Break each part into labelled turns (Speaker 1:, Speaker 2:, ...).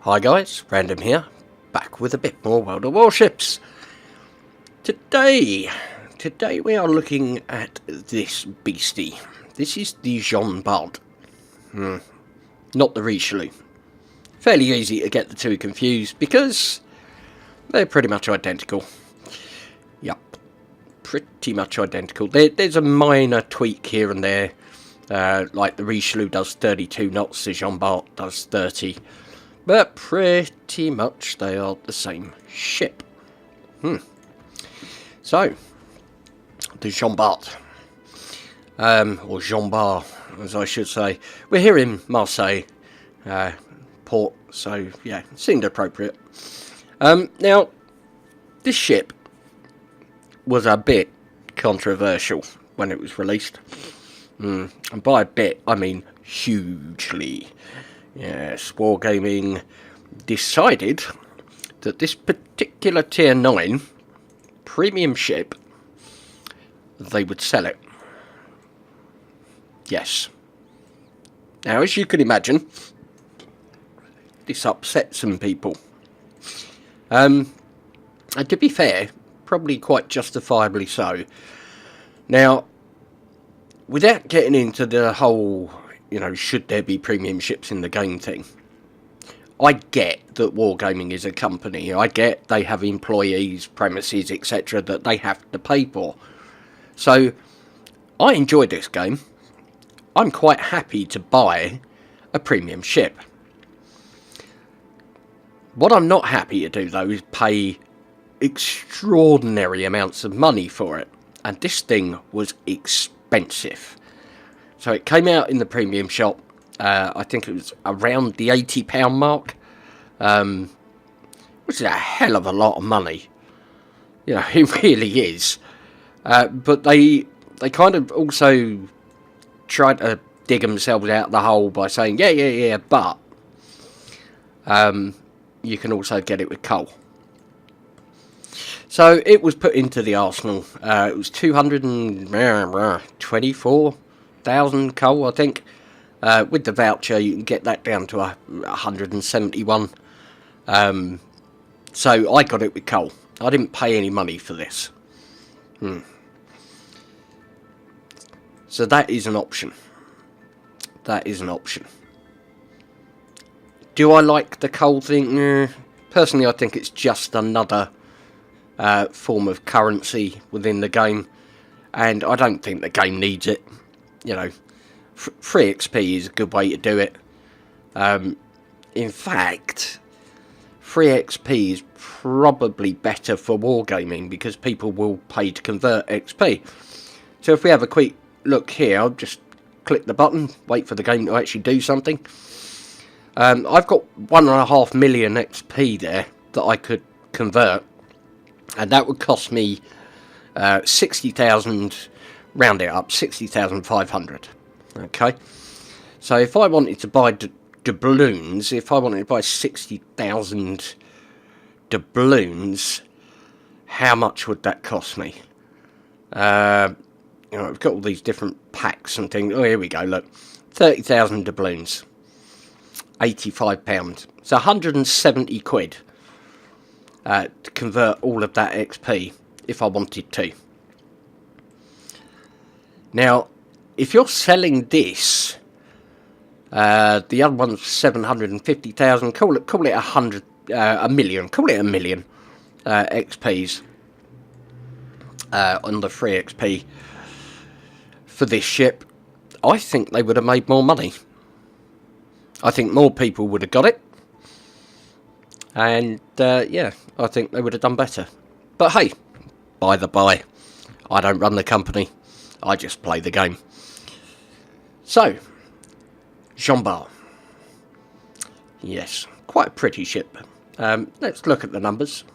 Speaker 1: Hi guys, Random here, back with a bit more World of Warships. Today we are looking at this beastie. This is the Jean Bart, not the Richelieu. Fairly easy to get the two confused because they're pretty much identical. Yup, pretty much identical. There's a minor tweak here and there, like the Richelieu does 32 knots, the Jean Bart does 30. But pretty much they are the same ship. So, the Jean Bart, or Jean Bart, as I should say. We're here in Marseille port, so yeah, it seemed appropriate. Now, this ship was a bit controversial when it was released. And by a bit, I mean hugely. Yes, Wargaming decided that this particular Tier 9 premium ship, they would sell it. Yes. Now, as you can imagine, this upset some people. And to be fair, probably quite justifiably so. Now, without getting into the whole, should there be premium ships in the game thing, I get that Wargaming is a company. I get they have employees, premises, etc. that they have to pay for. So, I enjoy this game. I'm quite happy to buy a premium ship. What I'm not happy to do, though, is pay extraordinary amounts of money for it. And this thing was expensive. So it came out in the premium shop. I think it was around the £80 mark, which is a hell of a lot of money. It really is. But they kind of also tried to dig themselves out the hole by saying, yeah, but you can also get it with coal. So it was put into the arsenal. It was 224,000 coal, I think. With the voucher, you can get that down to 171. So I got it with coal. I didn't pay any money for this. So that is an option. That is an option. Do I like the coal thing? Personally, I think it's just another form of currency within the game, and I don't think the game needs it. Free XP is a good way to do it. In fact, free XP is probably better for Wargaming because people will pay to convert XP. So if we have a quick look here, I'll just click the button, wait for the game to actually do something. I've got 1.5 million XP there that I could convert, and that would cost me 60,000, round it up, 60,500. Okay, so if I wanted to buy doubloons, if I wanted to buy 60,000 doubloons, how much would that cost me? We've got all these different packs and things. Oh, here we go, look, 30,000 doubloons, £85. So 170 quid to convert all of that XP if I wanted to. Now, if you're selling this, the other one's 750,000. Call it a million. Call it a million XPs on the free XP for this ship. I think they would have made more money. I think more people would have got it, and yeah, I think they would have done better. But hey, by the by, I don't run the company. I just play the game. So, Jean Bart. Yes, quite a pretty ship. Let's look at the numbers.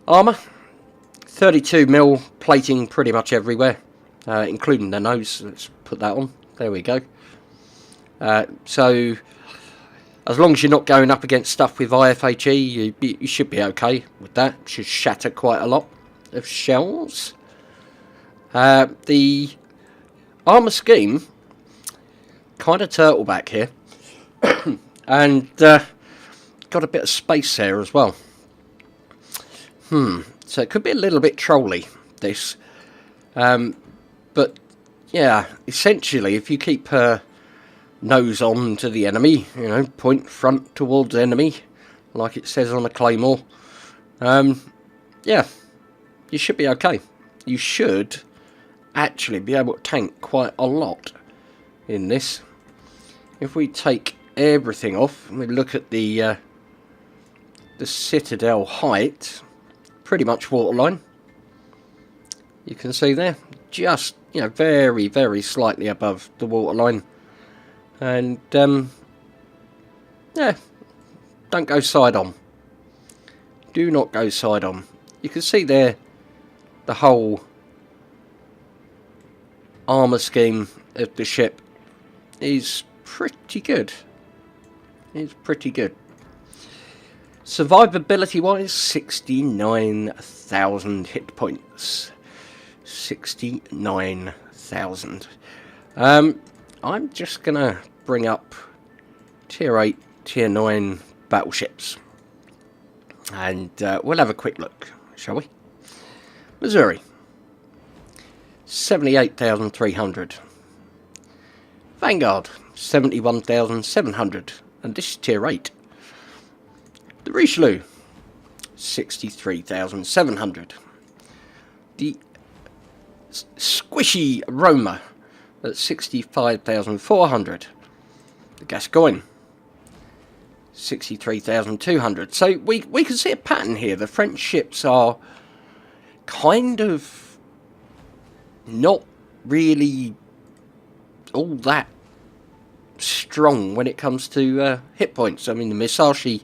Speaker 1: Armour, 32mm plating pretty much everywhere, including the nose. Let's put that on. There we go. So, as long as you're not going up against stuff with IFHE, you should be okay with that. Should shatter quite a lot of shells. The armour scheme, kind of turtleback here. And got a bit of space there as well. So it could be a little bit trolly, this. But, yeah, essentially, if you keep her nose on to the enemy, you know, point front towards enemy, like it says on the claymore, yeah, you should be okay. You should actually be able to tank quite a lot in this. If we take everything off and we look at the citadel height, pretty much waterline. You can see there, just, you know, very, very slightly above the waterline. And, yeah, don't go side on. Do not go side on. You can see there the whole armour scheme of the ship is pretty good. It's pretty good. Survivability wise, 69,000 hit points. 69,000. I'm just gonna bring up Tier 8, Tier 9 battleships. And we'll have a quick look, shall we? Missouri. 78,300. Vanguard. 71,700. And this is Tier 8. The Richelieu. 63,700. The Squishy Roma at 65,400. The Gascoigne, 63,200. So we can see a pattern here. The French ships are kind of not really all that strong when it comes to hit points. I mean, the Musashi,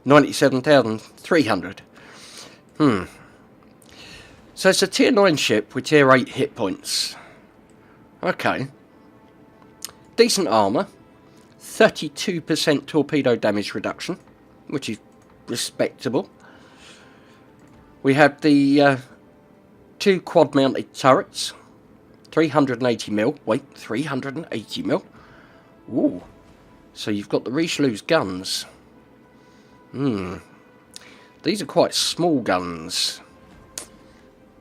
Speaker 1: 97,300. So it's a Tier 9 ship with Tier 8 hit points. Okay. Decent armour. 32% torpedo damage reduction, which is respectable. We have the 2 quad-mounted turrets. 380mm. Wait, 380mm? Ooh. So you've got the Richelieu's guns. These are quite small guns.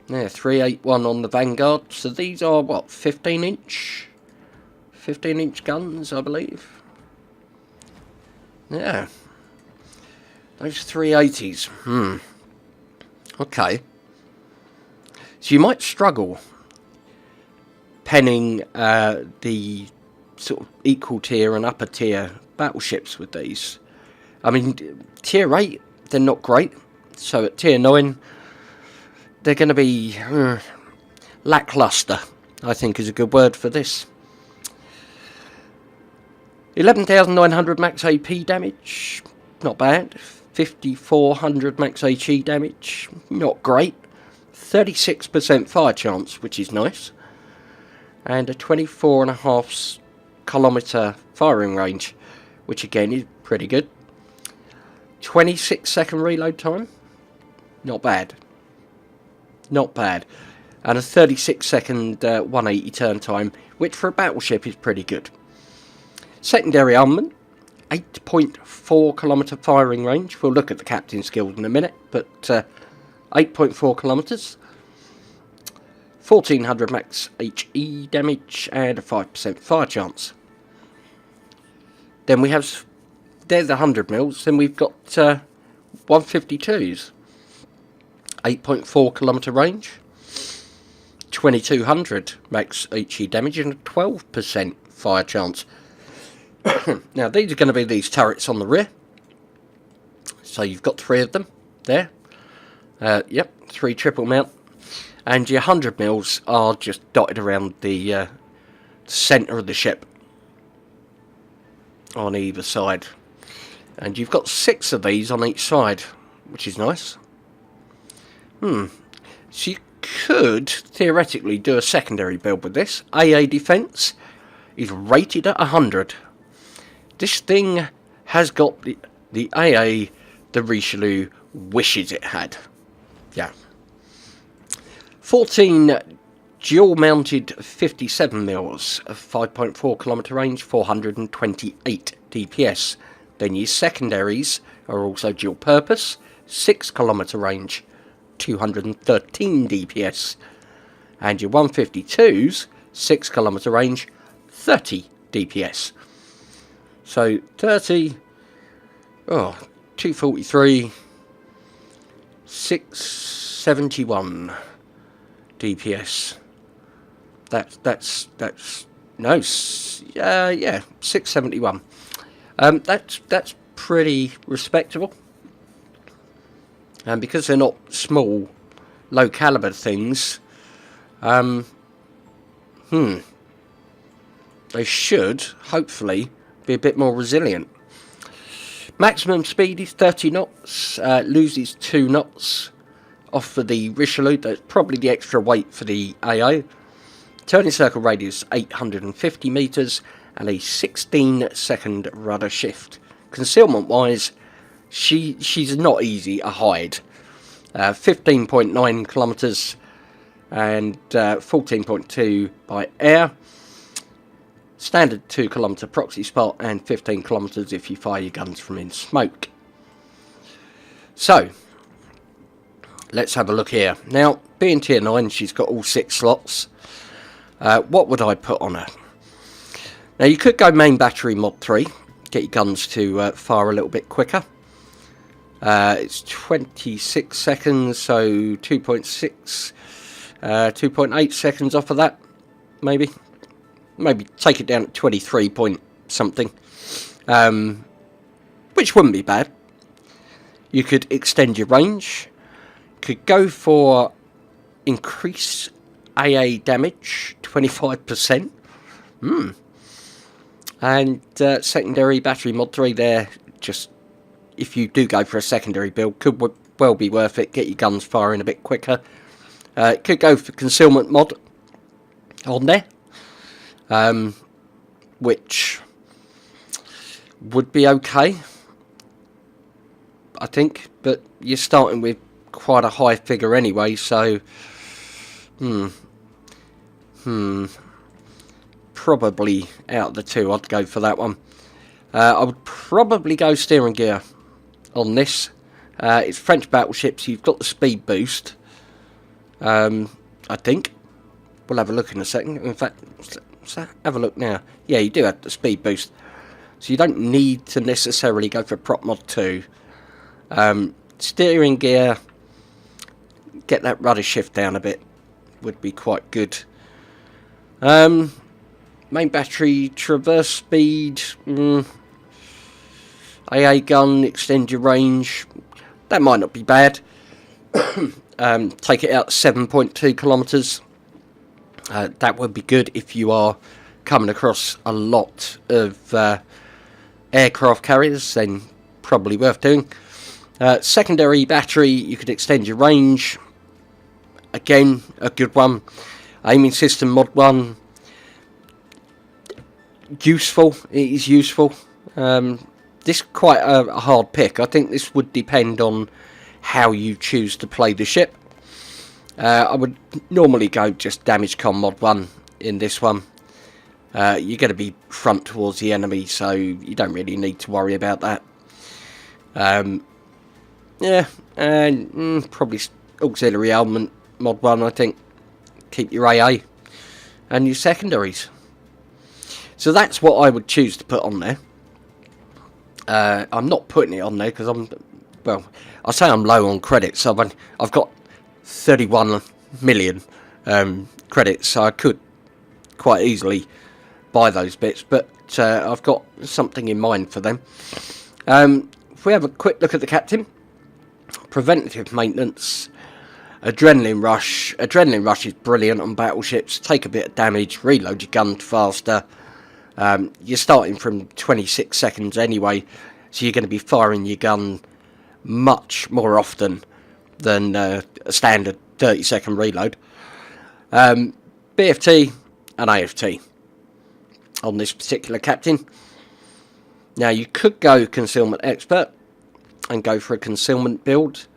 Speaker 1: Yeah, 381 on the Vanguard. So these are, what, 15-inch? 15-inch guns, I believe. Yeah. Those 380s. Okay. So you might struggle penning the sort of equal tier and upper tier battleships with these. I mean, Tier 8, they're not great. So at Tier 9... they're going to be lackluster, I think is a good word for this. 11,900 max AP damage, not bad. 5,400 max HE damage, not great. 36% fire chance, which is nice. And a 24.5 kilometre firing range, which again is pretty good. 26-second reload time, not bad. Not bad. And a 36-second 180 turn time, which for a battleship is pretty good. Secondary armament, 8.4 kilometre firing range. We'll look at the captain skills in a minute, but 8.4 kilometres. 1,400 max HE damage and a 5% fire chance. Then we have, there's the 100mm, then we've got 152s. 8.4 kilometre range, 2,200 max HE damage and a 12% fire chance. Now these are going to be these turrets on the rear. So you've got 3 of them there. Yep, 3 triple mount. And your 100mm are just dotted around the centre of the ship on either side. And you've got 6 of these on each side, which is nice. So you could theoretically do a secondary build with this. AA defense is rated at 100. This thing has got the AA the Richelieu wishes it had. Yeah. 14 dual mounted 57mm of 5.4 kilometre range, 428 DPS. Then your secondaries are also dual purpose, 6 kilometre range, 213 DPS. And your 152s, 6 kilometre range, 30 DPS. So 30, 243, 671 DPS. That's 671. That's pretty respectable. And because they're not small, low caliber things, they should hopefully be a bit more resilient. Maximum speed is 30 knots, loses 2 knots off of the Richelieu. That's probably the extra weight for the AA. Turning circle radius 850 metres and a 16-second rudder shift. Concealment wise, she's not easy to hide. 15.9 kilometres and 14.2 by air. Standard 2 kilometre proxy spot and 15 kilometres if you fire your guns from in smoke. So, let's have a look here. Now, being tier 9, she's got all 6 slots. What would I put on her? Now, you could go main battery mod 3. Get your guns to fire a little bit quicker. It's 26 seconds, so 2.6, 2.8 seconds off of that, maybe. Maybe take it down to 23 point something, which wouldn't be bad. You could extend your range, could go for increase AA damage 25%, and secondary battery mod 3 there. Just if you do go for a secondary build, could well be worth it. Get your guns firing a bit quicker. Could go for concealment mod on there. Which would be okay, I think, but you're starting with quite a high figure anyway, so probably out of the two I'd go for that one. I would probably go steering gear on this. It's French battleships, you've got the speed boost, I think. We'll have a look in a second. In fact, have a look now. Yeah, you do have the speed boost, so you don't need to necessarily go for prop mod 2. Steering gear, get that rudder shift down a bit, would be quite good. Main battery, traverse speed, AA gun, extend your range, that might not be bad. Take it out 7.2 kilometres. That would be good if you are coming across a lot of aircraft carriers, then probably worth doing. Secondary battery, you could extend your range. Again, a good one. Aiming system mod 1. Useful, it is useful. This is quite a hard pick. I think this would depend on how you choose to play the ship. I would normally go just damage con mod 1 in this one. You're going to be front towards the enemy, so you don't really need to worry about that. Yeah, and probably auxiliary element mod 1, I think. Keep your AA and your secondaries. So that's what I would choose to put on there. I'm not putting it on there because I say I'm low on credits. So I've got 31 million credits, so I could quite easily buy those bits, but I've got something in mind for them. If we have a quick look at the captain, preventative maintenance, adrenaline rush. Adrenaline rush is brilliant on battleships. Take a bit of damage, reload your gun faster. You're starting from 26 seconds anyway, so you're going to be firing your gun much more often than a standard 30-second reload. BFT and AFT on this particular captain. Now you could go concealment expert and go for a concealment build,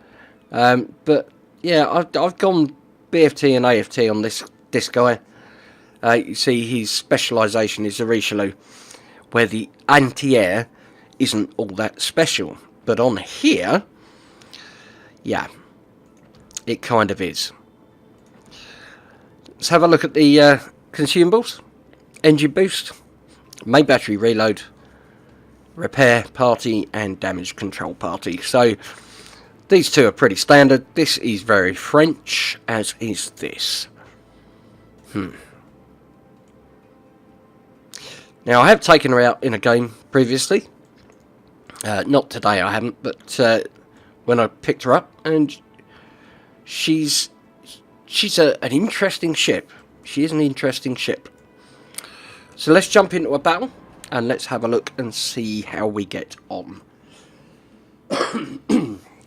Speaker 1: but yeah, I've gone BFT and AFT on this guy. You see his specialisation is the Richelieu, where the anti-air isn't all that special. But on here, yeah, it kind of is. Let's have a look at the consumables. Engine boost, main battery reload, repair party, and damage control party. So these two are pretty standard. This is very French, as is this. Now, I have taken her out in a game previously. Not today, I haven't, but when I picked her up, and she's an interesting ship. She is an interesting ship. So let's jump into a battle, and let's have a look and see how we get on.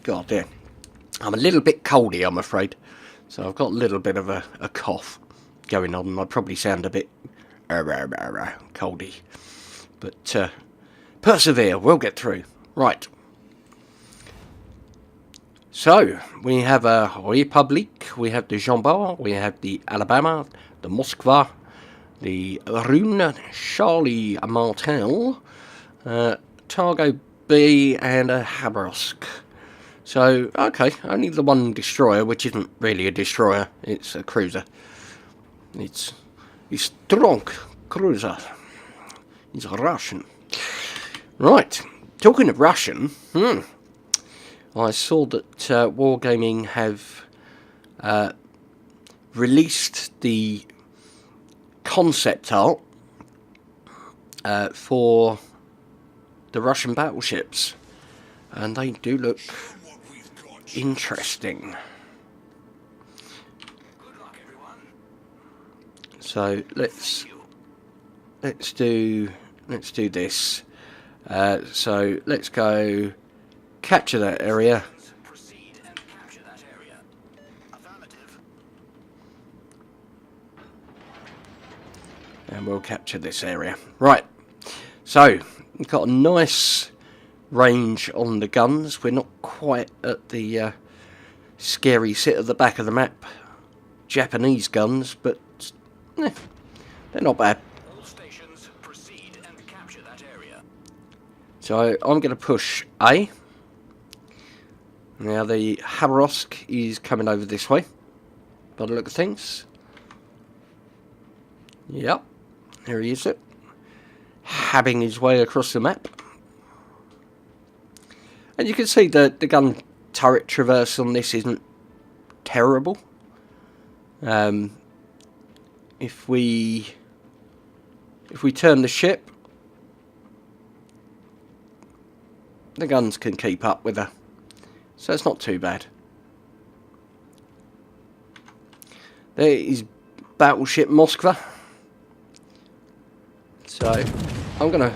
Speaker 1: God, yeah. I'm a little bit coldy, I'm afraid. So I've got a little bit of a cough going on, and I probably sound a bit coldy. But persevere, we'll get through. Right. So, we have a Republic, we have the Jean Bart, we have the Alabama, the Moskva, the Rune, Charlie Martel, Targo B, and a Habarovsk. So, okay, only the one destroyer, which isn't really a destroyer, it's a cruiser. It's a strong cruiser. It's Russian. Right, talking of Russian, I saw that Wargaming have released the concept art for the Russian battleships, and they do look interesting. So let's do this. So let's go capture that area. And we'll capture this area. Right. So we've got a nice range on the guns. We're not quite at the scary sit at the back of the map Japanese guns, but they're not bad. So I'm going to push A. Now the Habarovsk is coming over this way, by the look of things. Yep, there he is, habbing his way across the map. And you can see that the gun turret traverse on this isn't terrible. If we turn the ship, the guns can keep up with her, so it's not too bad. There is battleship Moskva. So I'm going to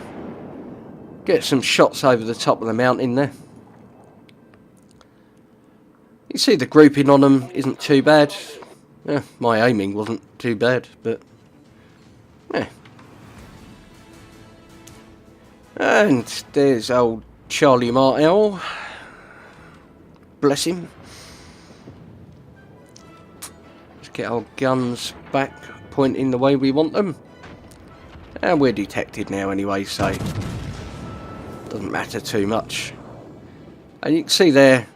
Speaker 1: get some shots over the top of the mountain there. You see the grouping on them isn't too bad. Yeah, my aiming wasn't too bad, but yeah. And there's old Charlie Martel. Bless him. Let's get our guns back, pointing the way we want them. And we're detected now anyway, so it doesn't matter too much. And you can see there,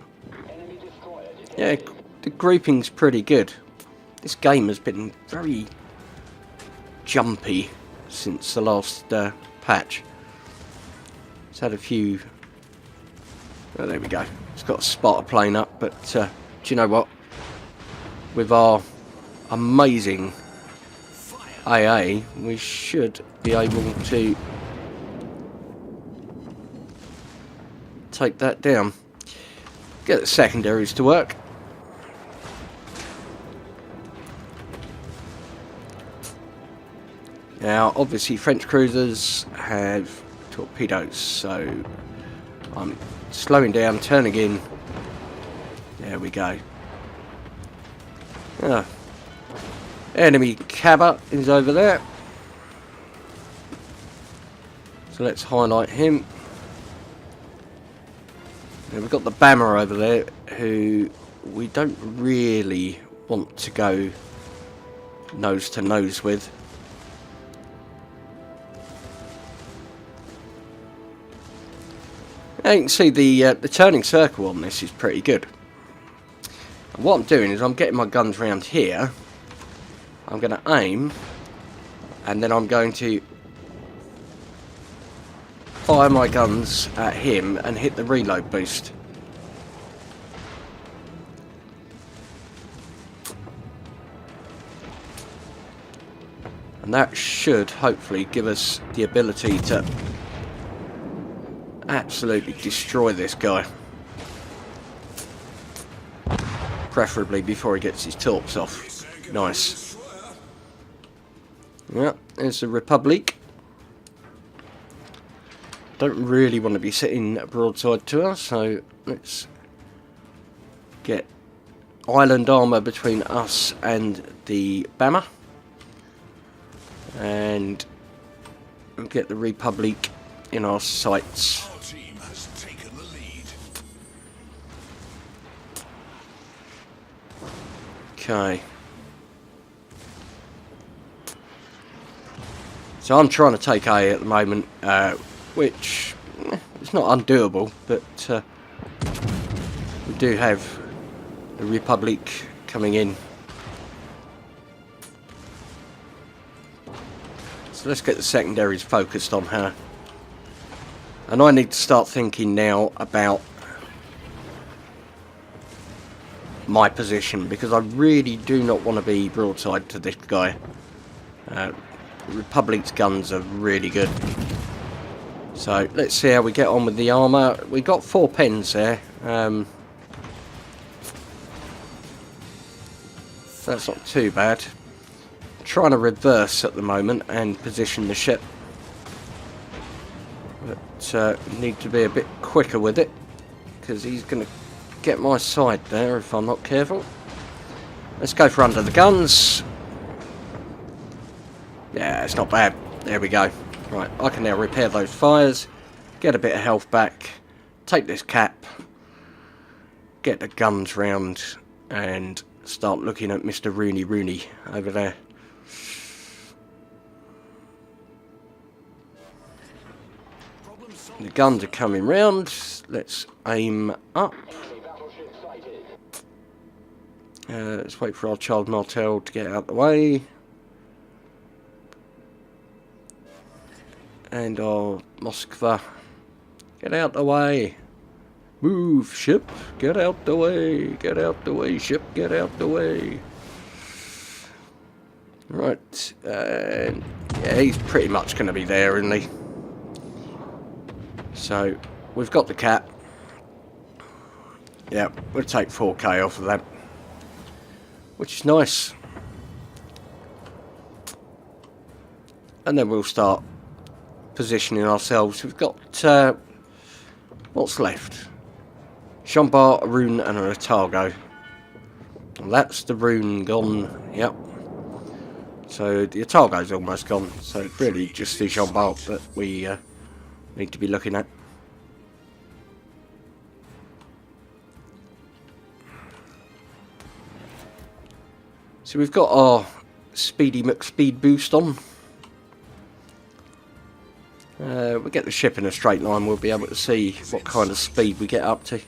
Speaker 1: yeah, the grouping's pretty good. This game has been very jumpy since the last patch. It's had a few... Oh, there we go. It's got a spotter plane up, but do you know what? With our amazing AA, we should be able to take that down. Get the secondaries to work. Now, obviously, French cruisers have torpedoes, so I'm slowing down, turning in. There we go. Enemy Cabot is over there. So let's highlight him. Now we've got the Bomber over there, who we don't really want to go nose to nose with. Now you can see the turning circle on this is pretty good. And what I'm doing is I'm getting my guns round here. I'm going to aim, and then I'm going to fire my guns at him and hit the reload boost. And that should hopefully give us the ability to absolutely destroy this guy. Preferably before he gets his torps off. Nice. Yeah, there's the Republic. Don't really want to be sitting broadside to us, so let's get island armour between us and the Bama. And get the Republic in our sights.
Speaker 2: Our team has taken the lead.
Speaker 1: Okay. So I'm trying to take A at the moment, which is not undoable, but we do have the Republic coming in. So let's get the secondaries focused on her. And I need to start thinking now about my position, because I really do not want to be broadside to this guy. Republic's guns are really good. So let's see how we get on with the armour. We got 4 pens there. That's not too bad. Trying to reverse at the moment and position the ship, but need to be a bit quicker with it, because he's going to get my side there if I'm not careful. Let's go for under the guns. Yeah, it's not bad. There we go. Right, I can now repair those fires, get a bit of health back, take this cap, get the guns round, and start looking at Mr. Rooney over there. The guns are coming round. Let's aim up. Let's wait for our child Martel to get out the way. And our Moskva, get out the way. Move, ship. Get out the way. Get out the way, ship. Get out the way. Right. Yeah, he's pretty much going to be there, isn't he? So, we've got the cap. Yeah, we'll take 4k off of that, which is nice. And then we'll start positioning ourselves. We've got, what's left? Jean Bart, a Rune and an Otago. And that's the Rune gone, yep. So the Otago's almost gone, so it's really just the Jean Bart that we need to be looking at. So we've got our Speedy McSpeed boost on. We'll get the ship in a straight line, we'll be able to see what kind of speed we get up to.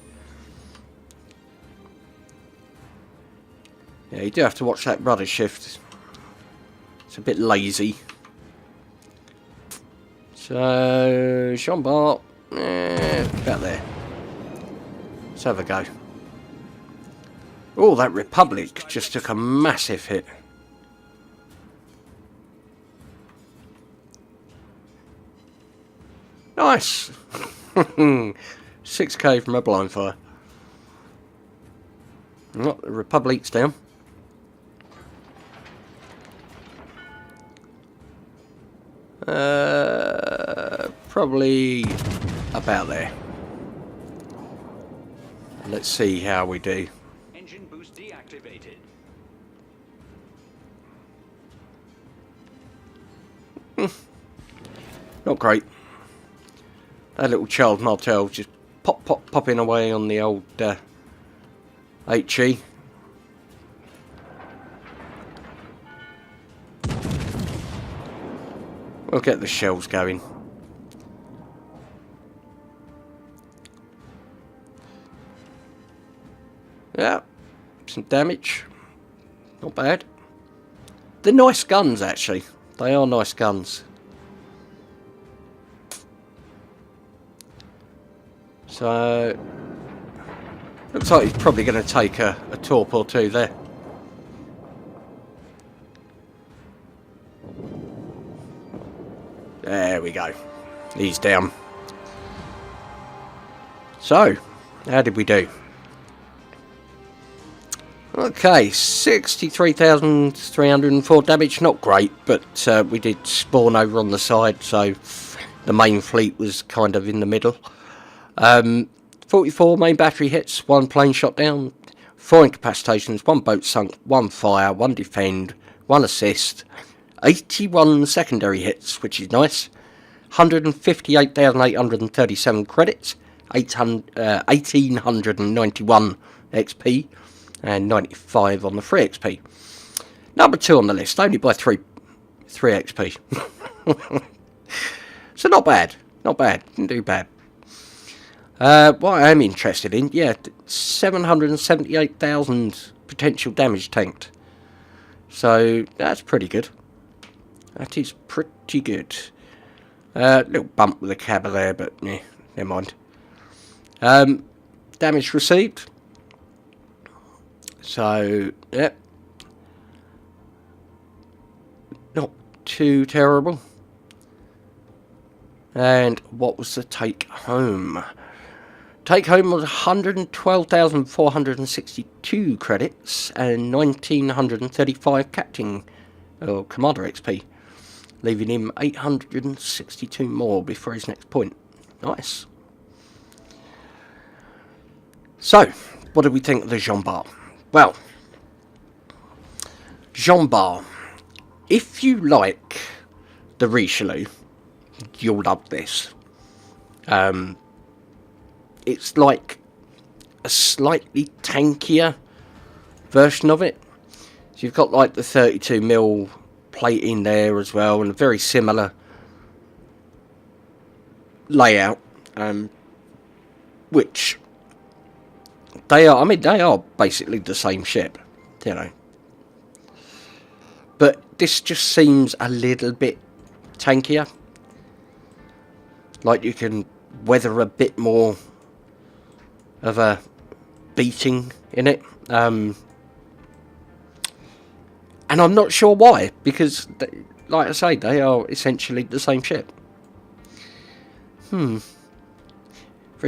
Speaker 1: Yeah, you do have to watch that rudder shift. It's a bit lazy. So, Jean Bart, about there. Let's have a go. Oh, that Republic just took a massive hit. Nice! 6k from a blind fire. Not the Republic's down. Probably about there. Let's see how we do.
Speaker 3: Engine boost deactivated.
Speaker 1: Not great. That little child Martel just popping away on the old HE. We'll get the shells going. decent damage. Not bad. They're nice guns, actually. They are nice guns. So, looks like he's probably going to take a torp or two there. There we go. He's down. So, how did we do? Okay, 63,304 damage. Not great, but we did spawn over on the side, so the main fleet was kind of in the middle. 44 main battery hits, 1 plane shot down, 4 incapacitations, 1 boat sunk, 1 fire, 1 defend, 1 assist, 81 secondary hits, which is nice, 158,837 credits, 1,891 XP, and 95 on the free XP. Number 2 on the list, only by 3 XP. So not bad, didn't do bad. What I am interested in, 778,000 potential damage tanked. So that's pretty good. That is pretty good. Little bump with the cabba there, but yeah, never mind. Damage received. So, yep. Not too terrible. And what was the take home? Take home was 112,462 credits and 1,935 captain or commander XP, leaving him 862 more before his next point. Nice. So, what do we think of the Jean Bart? Well, Jean Bart, if you like the Richelieu, you'll love this. It's like a slightly tankier version of it. So you've got like the 32mm plate in there as well, and a very similar layout, which they are. I mean, they are basically the same ship, you know. But this just seems a little bit tankier. Like you can weather a bit more of a beating in it. And I'm not sure why, because, like I say, they are essentially the same ship. Very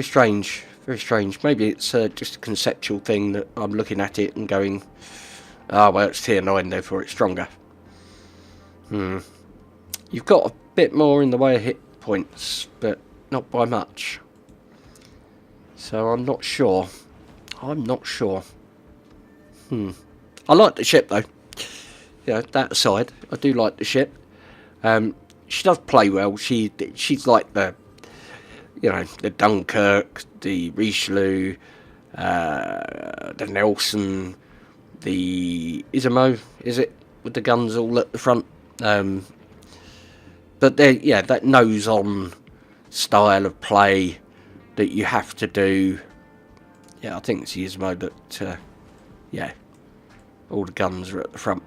Speaker 1: strange. Very strange. Maybe it's just a conceptual thing that I'm looking at it and going, oh, well, it's Tier 9, therefore it's stronger. You've got a bit more in the way of hit points, but not by much. So I'm not sure. I like the ship, though. Yeah, that aside, I do like the ship. She does play well. She's like the, you know, the Dunkirk, the Richelieu, the Nelson, the Isamo, is it? With the guns all at the front. But yeah, that nose-on style of play that you have to do. Yeah, I think it's the Isamo that, yeah, all the guns are at the front.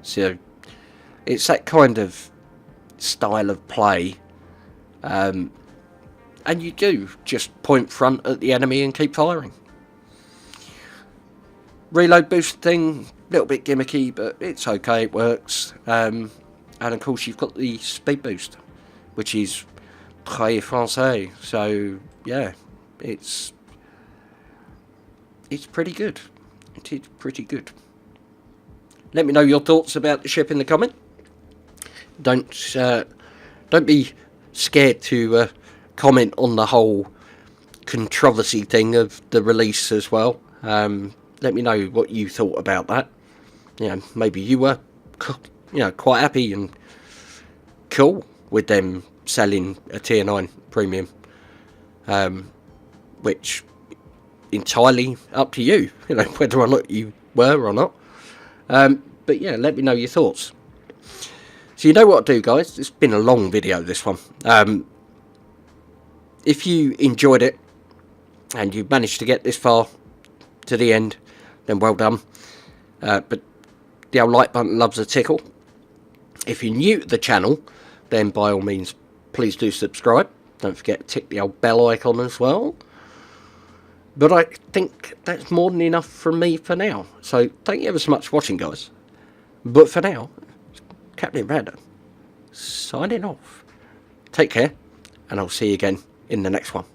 Speaker 1: So it's that kind of style of play. And you do just point front at the enemy and keep firing. Reload boost thing, a little bit gimmicky, but it's okay, it works. And of course you've got the speed boost, which is très français. So yeah, it's pretty good. It is pretty good. Let me know your thoughts about the ship in the comment. Don't be scared to comment on the whole controversy thing of the release as well. Let me know what you thought about that. You know, maybe you were, you know, quite happy and cool with them selling a Tier 9 premium, which entirely up to you. You know, whether or not you were or not. But yeah, let me know your thoughts. So you know what to do, guys. It's been a long video, this one. If you enjoyed it and you managed to get this far to the end, then well done. But the old like button loves a tickle. If you're new to the channel, then by all means, please do subscribe. Don't forget to tick the old bell icon as well. But I think that's more than enough from me for now. So thank you ever so much for watching, guys. But for now, Captain Random, signing off. Take care, and I'll see you again in the next one.